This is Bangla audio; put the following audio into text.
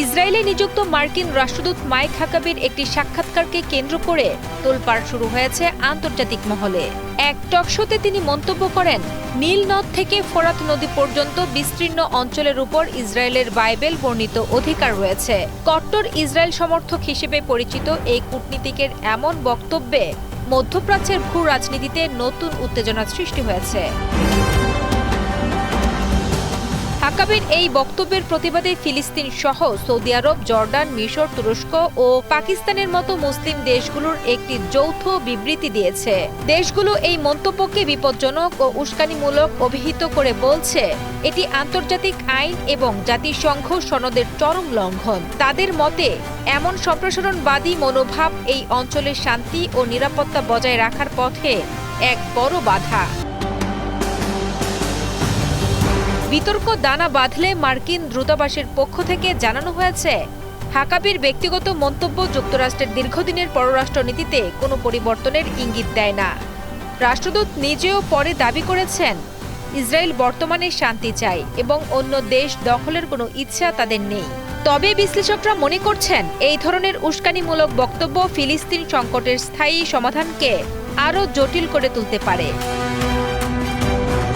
ইসরায়েলে নিযুক্ত মার্কিন রাষ্ট্রদূত মাইক হাকাবির একটি সাক্ষাৎকারকে কেন্দ্র করে তোলপাড় শুরু হয়েছে আন্তর্জাতিক মহলে। এক টকশোতে তিনি মন্তব্য করেন, নীল নদ থেকে ফোরাত নদী পর্যন্ত বিস্তীর্ণ অঞ্চলের উপর ইসরায়েলের বাইবেল বর্ণিত অধিকার রয়েছে। কট্টর ইসরায়েল সমর্থক হিসেবে পরিচিত এই কূটনীতিকের এমন বক্তব্যে মধ্যপ্রাচ্যের ভূ রাজনীতিতে নতুন উত্তেজনার সৃষ্টি হয়েছে। হাকাবির এই বক্তব্যের প্রতিবাদে ফিলিস্তিন সহ সৌদি আরব, জর্ডান, মিশর, তুরস্ক ও পাকিস্তানের মতো মুসলিম দেশগুলোর একটি যৌথ বিবৃতি দিয়েছে। দেশগুলো এই মন্তব্যকে বিপজ্জনক ও উস্কানিমূলক অভিহিত করে বলছে, এটি আন্তর্জাতিক আইন এবং জাতিসংঘ সনদের চরম লঙ্ঘন। তাদের মতে, এমন সম্প্রসারণবাদী মনোভাব এই অঞ্চলের শান্তি ও নিরাপত্তা বজায় রাখার পথে এক বড় বাধা। বিতর্ক দানা বাঁধলে মার্কিন দূতাবাসের পক্ষ থেকে জানানো হয়েছে, হাকাবির ব্যক্তিগত মন্তব্য যুক্তরাষ্ট্রের দীর্ঘদিনের পররাষ্ট্রনীতিতে কোনো পরিবর্তনের ইঙ্গিত দেয় না। রাষ্ট্রদূত নিজেও পরে দাবি করেছেন, ইসরায়েল বর্তমানে শান্তি চায় এবং অন্য দেশ দখলের কোনো ইচ্ছা তাদের নেই। তবে বিশ্লেষকরা মনে করছেন, এই ধরনের উস্কানিমূলক বক্তব্য ফিলিস্তিন সংকটের স্থায়ী সমাধানকে আরও জটিল করে তুলতে পারে।